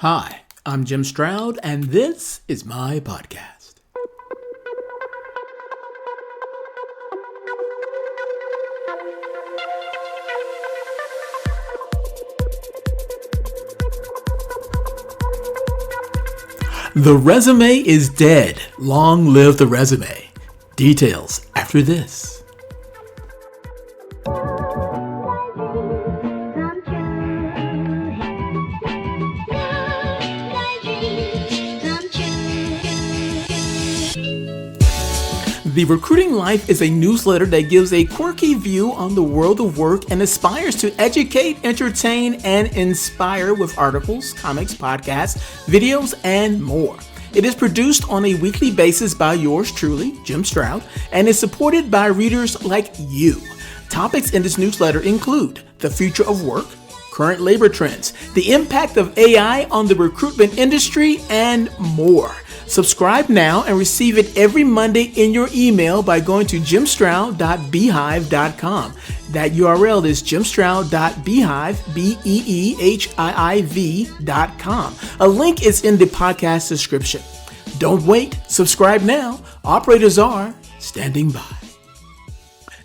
Hi, I'm Jim Stroud, and this is my podcast. The resume is dead. Long live the resume. Details after this. The Recruiting Life is a newsletter that gives a quirky view on the world of work and aspires to educate, entertain, and inspire with articles, comics, podcasts, videos, and more. It is produced on a weekly basis by yours truly, Jim Stroud, and is supported by readers like you. Topics in this newsletter include the future of work, current labor trends, the impact of AI on the recruitment industry, and more. Subscribe now and receive it every Monday in your email by going to jimstroud.beehiiv.com. That URL is jimstroud.beehiiv.com. A link is in the podcast description. Don't wait. Subscribe now. Operators are standing by.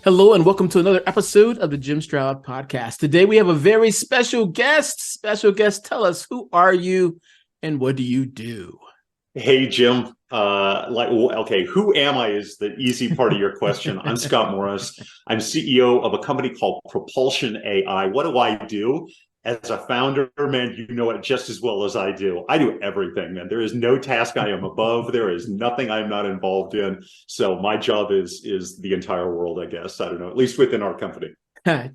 Hello and welcome to another episode of the Jim Stroud podcast. Today we have a very special guest. Special guest, tell us, who are you and what do you do? Hey, Jim. Who am I is the easy part of your question. I'm Scott Morris. I'm CEO of a company called PropulsionAI. What do I do? As a founder, man, you know it just as well as I do. I do everything, man. There is no task I am above. There is nothing I'm not involved in. So my job is the entire world, I guess. I don't know, at least within our company.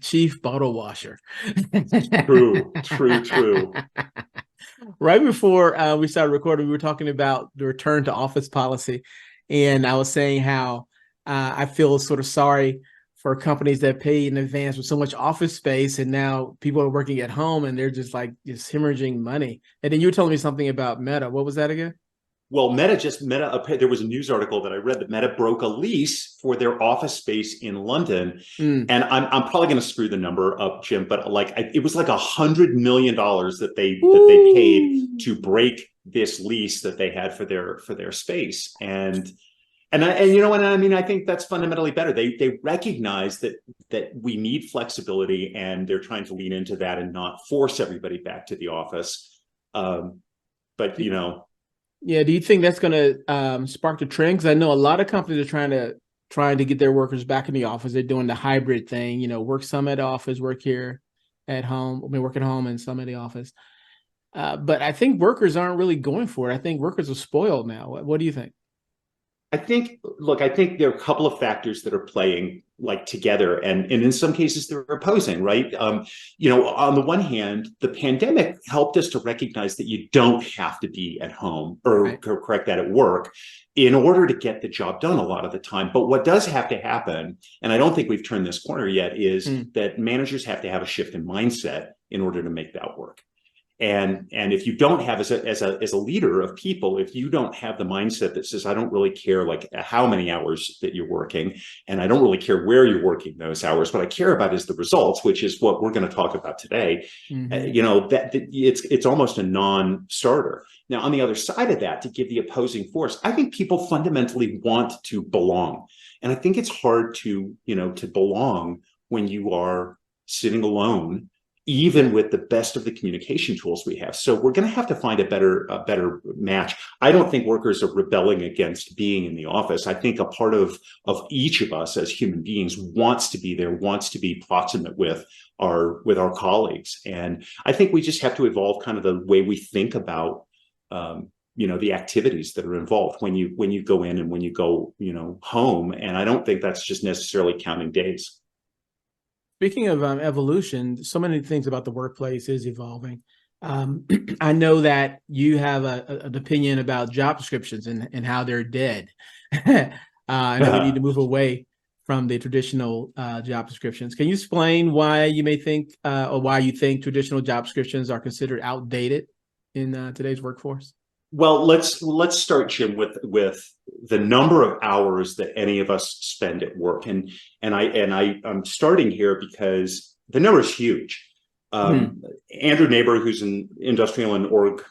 Chief bottle washer. True. Right before we started recording, we were talking about the return to office policy. And I was saying how I feel sort of sorry for companies that pay in advance with so much office space. And now people are working at home and they're just hemorrhaging money. And then you were telling me something about Meta. What was that again? Well, there was a news article that I read that Meta broke a lease for their office space in London. And I'm probably going to screw the number up, Jim, but it was like $100 million that they paid to break this lease that they had for their space. I think that's fundamentally better. They recognize that we need flexibility, and they're trying to lean into that and not force everybody back to the office. Yeah, do you think that's going to spark the trend? Because I know a lot of companies are trying to get their workers back in the office. They're doing the hybrid thing, work some at the office, work here at home. Work at home and some at the office. But I think workers aren't really going for it. I think workers are spoiled now. What do you think? I think there are a couple of factors that are playing together, and in some cases they're opposing, right? On the one hand, the pandemic helped us to recognize that you don't have to be at home or correct that at work in order to get the job done a lot of the time. But what does have to happen, and I don't think we've turned this corner yet, is that managers have to have a shift in mindset in order to make that work. And if you don't have, as a leader of people, if you don't have the mindset that says, I don't really care how many hours that you're working, and I don't really care where you're working those hours, what I care about is the results, which is what we're going to talk about today. It's almost a non-starter. Now, on the other side of that, to give the opposing force, I think people fundamentally want to belong. And I think it's hard to belong when you are sitting alone, even with the best of the communication tools we have. So we're going to have to find a better match. I don't think workers are rebelling against being in the office. I think a part of each of us as human beings wants to be there, wants to be proximate with our colleagues. And I think we just have to evolve kind of the way we think about the activities that are involved when you go in and when you go home. And I don't think that's just necessarily counting days. Speaking of evolution, so many things about the workplace is evolving. I know that you have an opinion about job descriptions and how they're dead. I know we need to move away from the traditional job descriptions. Can you explain why you may think or why you think traditional job descriptions are considered outdated in today's workforce? Well, let's start, Jim, with the number of hours that any of us spend at work, and I'm starting here because the number is huge. Andrew Neighbor, who's an industrial and org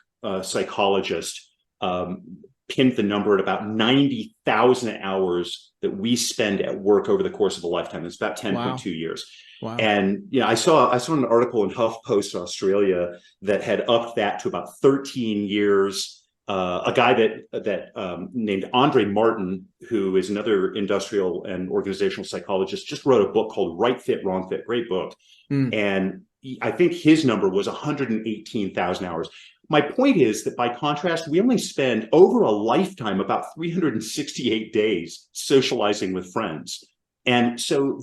psychologist, pinned the number at about 90,000 hours that we spend at work over the course of a lifetime. It's about 10.2 years. Wow. And I saw an article in HuffPost Australia that had upped that to about 13 years. A guy that named Andre Martin, who is another industrial and organizational psychologist, just wrote a book called Right Fit, Wrong Fit. Great book. And I think his number was 118,000 hours. My point is that by contrast, we only spend over a lifetime about 368 days socializing with friends. And so,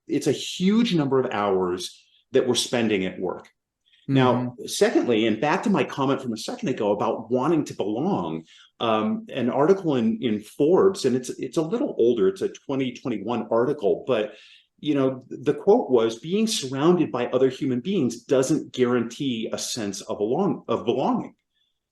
it's a huge number of hours that we're spending at work. Now, secondly, and back to my comment from a second ago about wanting to belong, an article in Forbes, and it's a little older, it's a 2021 article, but the quote was, being surrounded by other human beings doesn't guarantee a sense of belonging.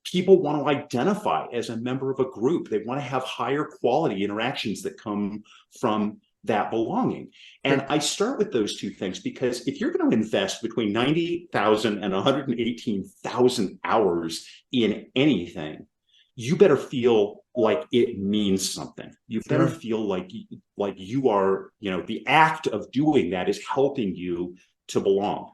People want to identify as a member of a group. They want to have higher quality interactions that come from that belonging. And I start with those two things because if you're going to invest between 90,000 and 118,000 hours in anything, you better feel like it means something. You better feel like you are, the act of doing that is helping you to belong.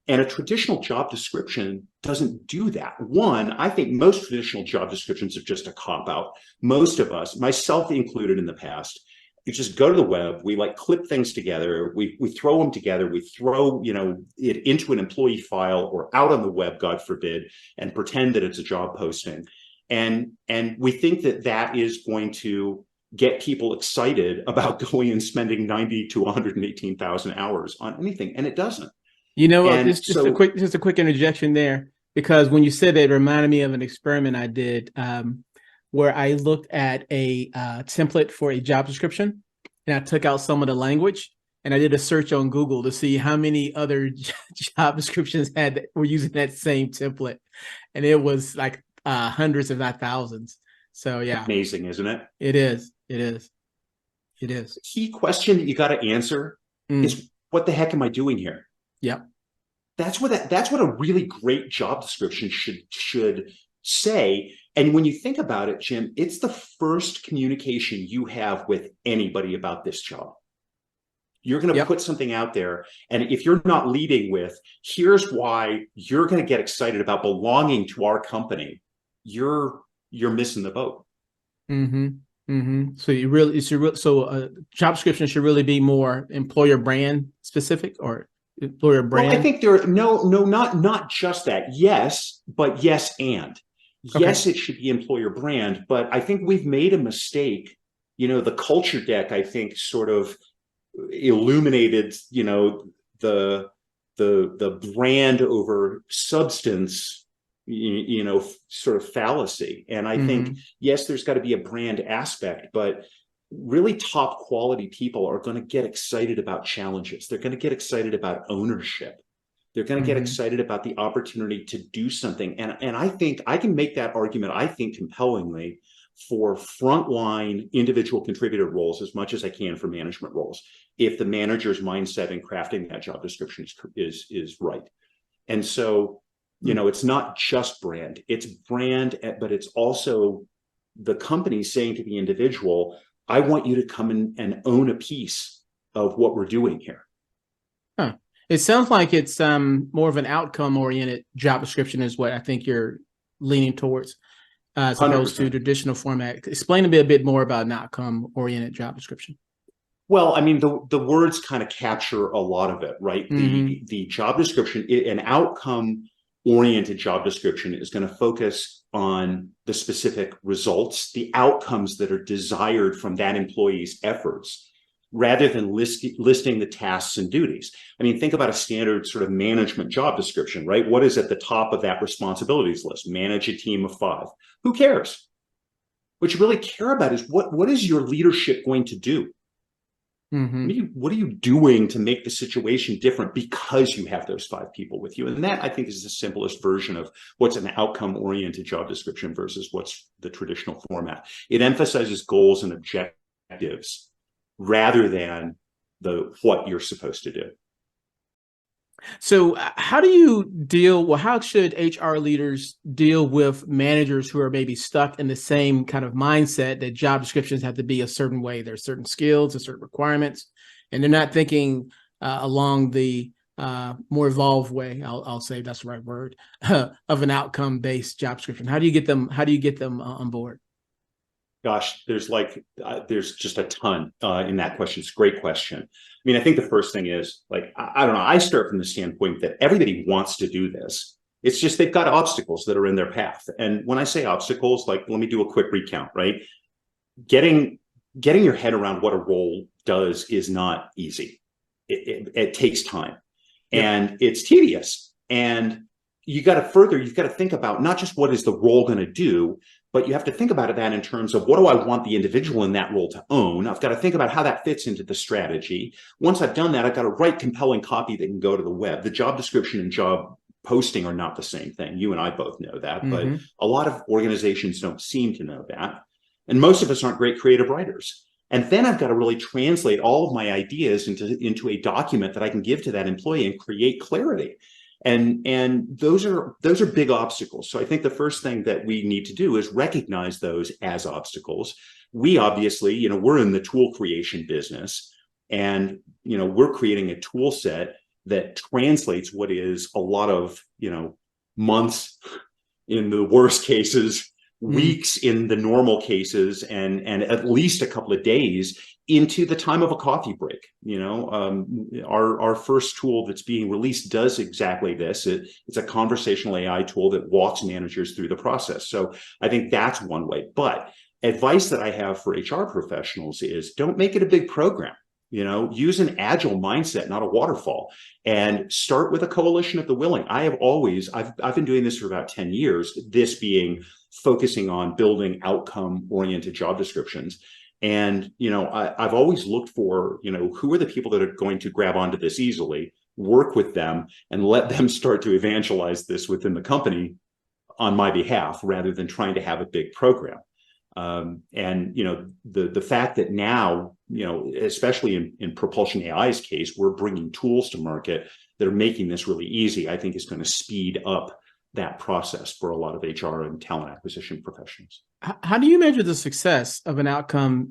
And a traditional job description doesn't do that. One, I think most traditional job descriptions are just a cop-out. Most of us, myself included in the past, you just go to the web, we clip things together, we throw them together, we throw it into an employee file or out on the web, God forbid, and pretend that it's a job posting. And we think that is going to get people excited about going and spending 90 to 118,000 hours on anything, and it doesn't. Just a quick interjection there, because when you said that, it reminded me of an experiment I did where I looked at a template for a job description, and I took out some of the language, and I did a search on Google to see how many other job descriptions were using that same template, and it was like hundreds, if not thousands. So yeah, amazing, isn't it? It is. The key question that you got to answer is, what the heck am I doing here? Yep. That's what a really great job description should say. And when you think about it, Jim, it's the first communication you have with anybody about this job. You're going to put something out there, and if you're not leading with, here's why you're going to get excited about belonging to our company, you're missing the boat. So a job description should really be more employer brand specific, or employer brand. Well, I think not just that. Yes, but yes, and yes, it should be employer brand. But I think we've made a mistake. The culture deck, I think, sort of illuminated, the brand over substance, sort of fallacy. And I think, yes, there's got to be a brand aspect, but really top quality people are going to get excited about challenges. They're going to get excited about ownership. They're going to get excited about the opportunity to do something. And I think I can make that argument, I think, compellingly for frontline individual contributor roles as much as I can for management roles, if the manager's mindset in crafting that job description is right. And so, it's not just brand, it's brand, but it's also the company saying to the individual, I want you to come in and own a piece of what we're doing here. Huh. It sounds like it's more of an outcome-oriented job description is what I think you're leaning towards, as opposed 100%. To traditional format. Explain a bit more about an outcome-oriented job description. Well, I mean, the words kind of capture a lot of it, right? The job description, an outcome-oriented job description is going to focus on the specific results, the outcomes that are desired from that employee's efforts, rather than listing the tasks and duties. I mean, think about a standard sort of management job description, right? What is at the top of that responsibilities list? Manage a team of 5. Who cares? What you really care about is what is your leadership going to do? What are you doing to make the situation different because you have those 5 people with you? And that, I think, is the simplest version of what's an outcome-oriented job description versus what's the traditional format. It emphasizes goals and objectives rather than what you're supposed to do. So how do you deal, well, how should HR leaders deal with managers who are maybe stuck in the same kind of mindset that job descriptions have to be a certain way? There's certain skills and certain requirements, and they're not thinking along the more evolved way, I'll say that's the right word, of an outcome-based job description. How do you get them on board? Gosh, there's just a ton in that question. It's a great question. I mean, I think the first thing is like, I don't know. I start from the standpoint that everybody wants to do this. It's just they've got obstacles that are in their path. And when I say obstacles, like let me do a quick recount, right? Getting getting your head around what a role does is not easy. It takes time Yep. and it's tedious. And you've got to think about not just what is the role going to do, but you have to think about that in terms of what do I want the individual in that role to own? I've got to think about how that fits into the strategy. Once I've done that, I've got to write compelling copy that can go to the web. The job description and job posting are not the same thing. You and I both know that, but Mm-hmm. a lot of organizations don't seem to know that. And most of us aren't great creative writers. And then I've got to really translate all of my ideas into a document that I can give to that employee and create clarity. And those are big obstacles. So I think the first thing that we need to do is recognize those as obstacles. We obviously, we're in the tool creation business, and we're creating a tool set that translates what is a lot of months in the worst cases, Mm. weeks in the normal cases, and at least a couple of days into the time of a coffee break. Our first tool that's being released does exactly this. It's a conversational AI tool that walks managers through the process. So I think that's one way. But advice that I have for HR professionals is don't make it a big program. Use an agile mindset, not a waterfall, and start with a coalition of the willing. I've been doing this for about 10 years, this being focusing on building outcome oriented job descriptions. And, I've always looked for, who are the people that are going to grab onto this easily, work with them, and let them start to evangelize this within the company on my behalf rather than trying to have a big program. And the fact that now, especially in Propulsion AI's case, we're bringing tools to market that are making this really easy, I think is going to speed up that process for a lot of HR and talent acquisition professionals. How do you measure the success of an outcome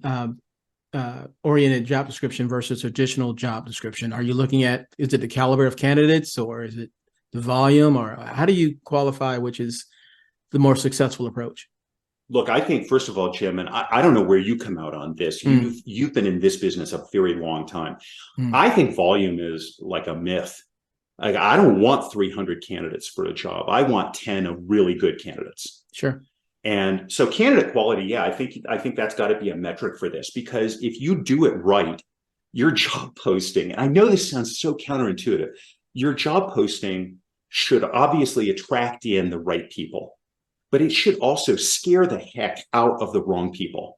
oriented job description versus traditional job description? Are you looking at, is it the caliber of candidates, or is it the volume, or how do you qualify which is the more successful approach? Look, I think first of all, Jim, and I don't know where you come out on this. Mm, You've been in this business a very long time. mm, I think volume is like a myth. Like, I don't want 300 candidates for a job. I want 10 of really good candidates. sure. And so candidate quality, yeah, I think that's got to be a metric for this, because if you do it right, your job posting, and I know this sounds so counterintuitive, your job posting should obviously attract in the right people, but it should also scare the heck out of the wrong people.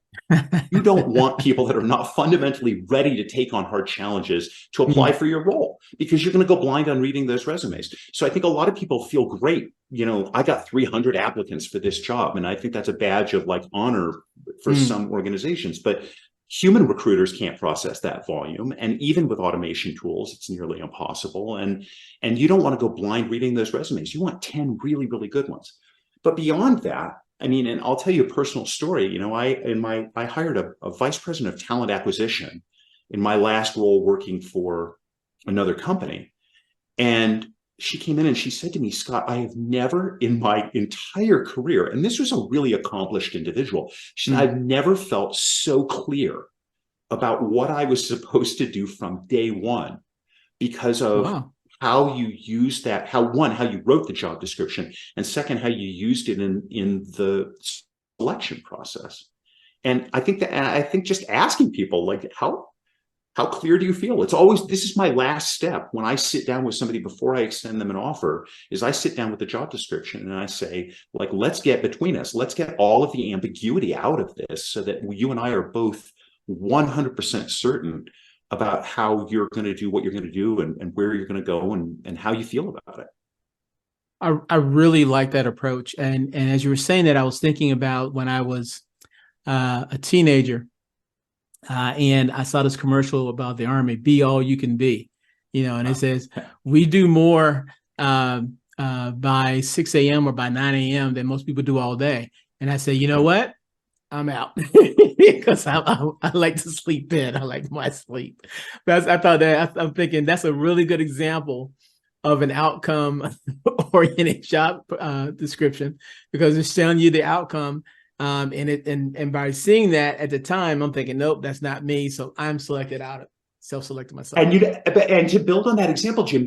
You don't want people that are not fundamentally ready to take on hard challenges to apply Mm, for your role, because you're going to go blind on reading those resumes. So I think a lot of people feel great. I got 300 applicants for this job, and I think that's a badge of like honor for mm. some organizations. But human recruiters can't process that volume, and even with automation tools, it's nearly impossible. And you don't want to go blind reading those resumes. You want 10 really, really good ones. But beyond that, I mean, and I'll tell you a personal story. I hired a vice president of talent acquisition in my last role working for another company. And she came in and she said to me, Scott, I have never in my entire career, and this was a really accomplished individual, she said, Mm. I've never felt so clear about what I was supposed to do from day one, because of Wow. how you use that, how you wrote the job description, and second, how you used it in the selection process. And I think just asking people like, how clear do you feel? It's always, this is my last step when I sit down with somebody before I extend them an offer, is I sit down with the job description and I say, like, let's get between us, let's get all of the ambiguity out of this so that you and I are both 100% certain about how you're going to do what you're going to do, and where you're going to go, and how you feel about it. I really like that approach. And as you were saying that, I was thinking about when I was a teenager, and I saw this commercial about the Army, be all you can be. and it says we do more by 6 a.m. or by 9 a.m. than most people do all day. And I say, you know what? I'm out because I like to sleep in. I like my sleep. I'm thinking that's a really good example of an outcome oriented job description, because it's telling you the outcome. And by seeing that at the time, I'm thinking, nope, that's not me. So I'm selected out of self-selected myself. And to build on that example, Jim,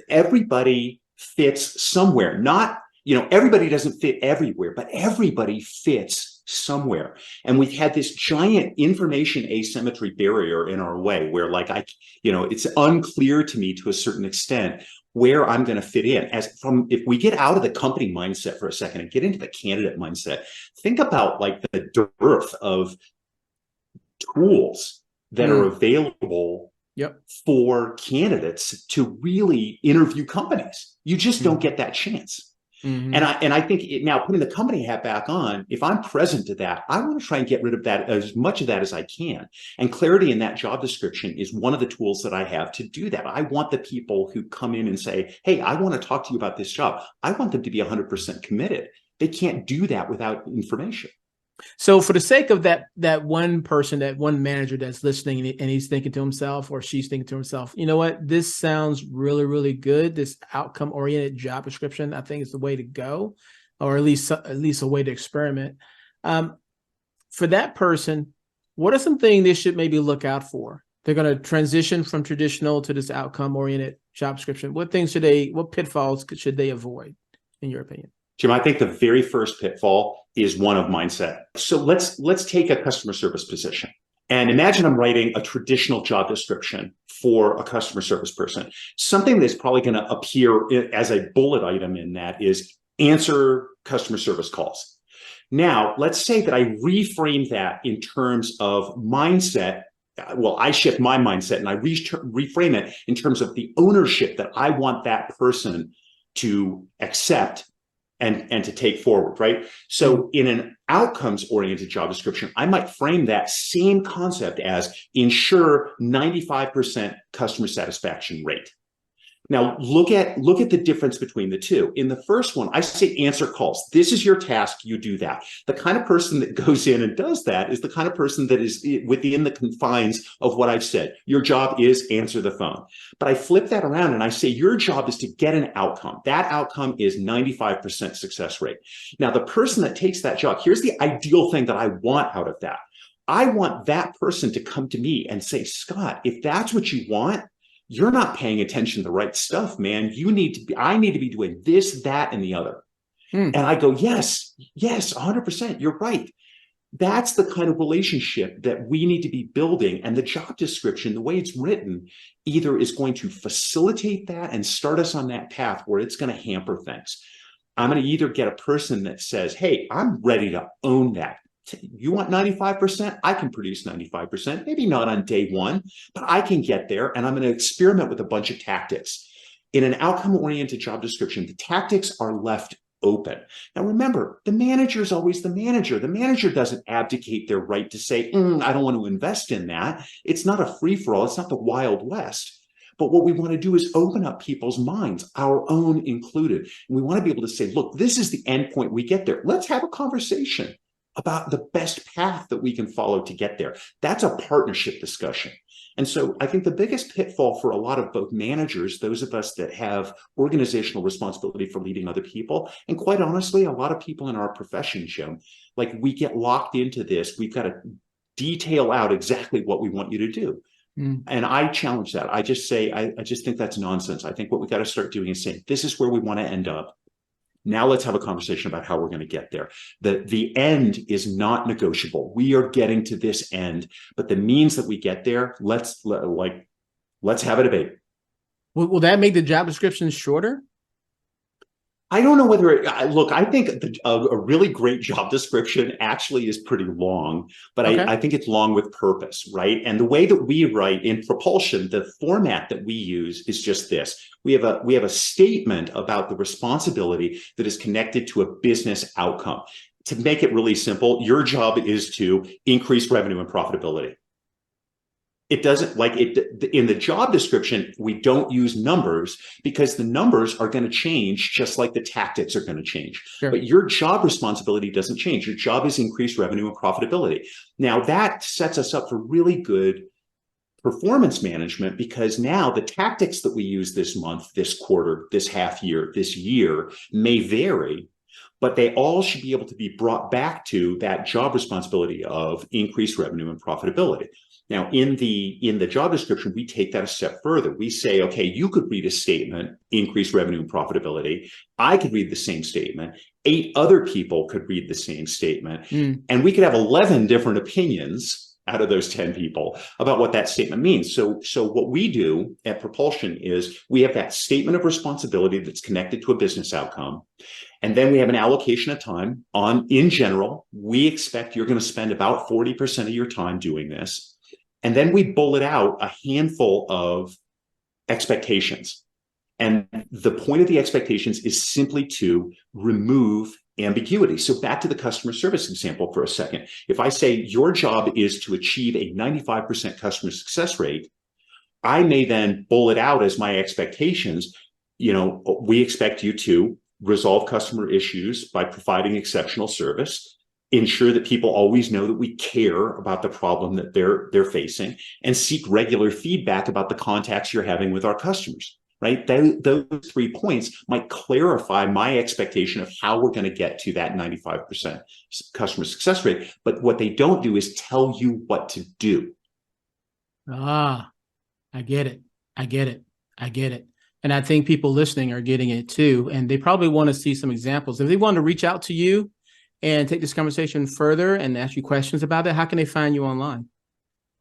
everybody fits somewhere. Not, everybody doesn't fit everywhere, but everybody fits somewhere. And we've had this giant information asymmetry barrier in our way where it's unclear to me to a certain extent where I'm going to fit in. If we get out of the company mindset for a second and get into the candidate mindset, think about the dearth of tools that are available for candidates to really interview companies. You just don't get that chance. And I think now, putting the company hat back on, if I'm present to that, I want to try and get rid of that, as much of that as I can. And clarity in that job description is one of the tools that I have to do that. I want the people who come in and say, hey, I want to talk to you about this job, I want them to be 100% committed. They can't do that without information. So for the sake of that one person, that one manager that's listening, and he's thinking to himself, or she's thinking to himself, you know what, this sounds really, really good. This outcome oriented job description, I think, is the way to go, or at least a way to experiment. For that person, what are some things they should maybe look out for? They're going to transition from traditional to this outcome oriented job description. What pitfalls should they avoid, in your opinion? Jim, I think the very first pitfall is one of mindset. So let's take a customer service position. And imagine I'm writing a traditional job description for a customer service person. Something that's probably going to appear as a bullet item in that is answer customer service calls. Now, let's say that I reframe that in terms of mindset. Well, I shift my mindset and I reframe it in terms of the ownership that I want that person to accept and to take forward, right? So in an outcomes-oriented job description, I might frame that same concept as ensure 95% customer satisfaction rate. Now, look at the difference between the two. In the first one, I say answer calls. This is your task. You do that. The kind of person that goes in and does that is the kind of person that is within the confines of what I've said. Your job is answer the phone. But I flip that around and I say your job is to get an outcome. That outcome is 95% success rate. Now, the person that takes that job, here's the ideal thing that I want out of that. I want that person to come to me and say, Scott, if that's what you want, you're not paying attention to the right stuff, man. I need to be doing this, that, and the other. And I go, yes, 100%. You're right. That's the kind of relationship that we need to be building. And the job description, the way it's written, either is going to facilitate that and start us on that path, where it's going to hamper things. I'm going to either get a person that says, hey, I'm ready to own that. You want 95%? I can produce 95%, maybe not on day one, but I can get there, and I'm going to experiment with a bunch of tactics. In an outcome-oriented job description, the tactics are left open. Now, remember, the manager is always the manager. The manager doesn't abdicate their right to say, I don't want to invest in that. It's not a free-for-all. It's not the Wild West. But what we want to do is open up people's minds, our own included. And we want to be able to say, look, this is the end point we get there. Let's have a conversation about the best path that we can follow to get there. That's a partnership discussion. And so I think the biggest pitfall for a lot of both managers, those of us that have organizational responsibility for leading other people, and quite honestly, a lot of people in our profession, Jim, we get locked into this. We've got to detail out exactly what we want you to do. And I challenge that. I just say, I just think that's nonsense. I think what we got to start doing is saying, this is where we want to end up. Now let's have a conversation about how we're going to get there. The end is not negotiable. We are getting to this end, but the means that we get there, let's have a debate. Will that make the job description shorter? I don't know whether look, I think a really great job description actually is pretty long, but okay. I think it's long with purpose, right? And the way that we write in Propulsion, the format that we use is just this. We have a statement about the responsibility that is connected to a business outcome. To make it really simple, your job is to increase revenue and profitability. It doesn't like it in the job description. We don't use numbers because the numbers are going to change just like the tactics are going to change. Sure. But your job responsibility doesn't change. Your job is increased revenue and profitability. Now that sets us up for really good performance management because now the tactics that we use this month, this quarter, this half year, this year may vary, but they all should be able to be brought back to that job responsibility of increased revenue and profitability. Now, in the job description, we take that a step further. We say, okay, you could read a statement, increase revenue and profitability. I could read the same statement. 8 other people could read the same statement. And we could have 11 different opinions out of those 10 people about what that statement means. So what we do at Propulsion is we have that statement of responsibility that's connected to a business outcome. And then we have an allocation of time on, in general, we expect you're going to spend about 40% of your time doing this. And then we bullet out a handful of expectations. And the point of the expectations is simply to remove ambiguity. So back to the customer service example for a second. If I say your job is to achieve a 95% customer success rate, I may then bullet out as my expectations, we expect you to resolve customer issues by providing exceptional service, ensure that people always know that we care about the problem that they're facing, and seek regular feedback about the contacts you're having with our customers, right? Those 3 points might clarify my expectation of how we're going to get to that 95% customer success rate. But what they don't do is tell you what to do. I get it. And I think people listening are getting it too. And they probably want to see some examples. If they want to reach out to you and take this conversation further and ask you questions about it, how can they find you online?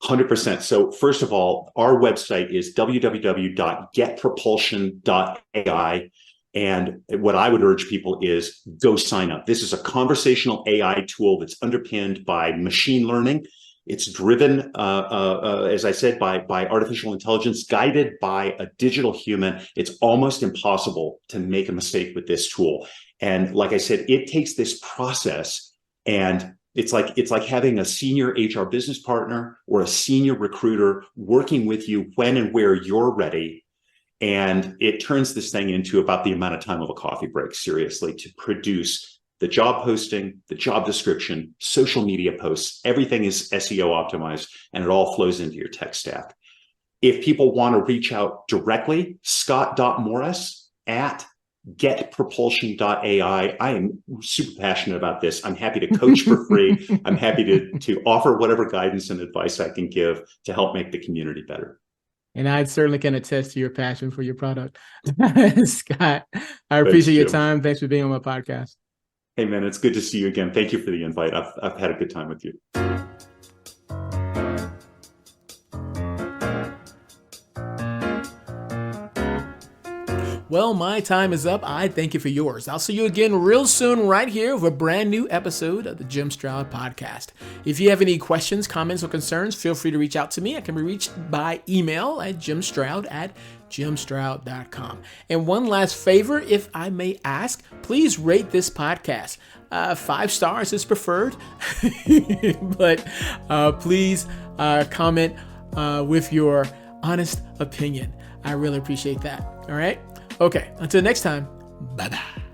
100%. So first of all, our website is www.getpropulsion.ai. And what I would urge people is go sign up. This is a conversational AI tool that's underpinned by machine learning. It's driven, as I said, by artificial intelligence, guided by a digital human. It's almost impossible to make a mistake with this tool. And like I said, it takes this process, and it's like having a senior HR business partner or a senior recruiter working with you when and where you're ready. And it turns this thing into about the amount of time of a coffee break, seriously, to produce the job posting, the job description, social media posts. Everything is SEO optimized, and it all flows into your tech stack. If people want to reach out directly, scott.morris@getpropulsion.ai. I am super passionate about this. I'm happy to coach for free. I'm happy to offer whatever guidance and advice I can give to help make the community better. And I certainly can attest to your passion for your product. Scott, I appreciate your time. Thanks for being on my podcast. Hey, man, it's good to see you again. Thank you for the invite. I've had a good time with you. Well, my time is up. I thank you for yours. I'll see you again real soon right here with a brand new episode of the Jim Stroud Podcast. If you have any questions, comments, or concerns, feel free to reach out to me. I can be reached by email at jimstroud@jimstroud.com. And one last favor, if I may ask, please rate this podcast. 5 stars is preferred, but please comment with your honest opinion. I really appreciate that. All right. Okay, until next time, bye-bye.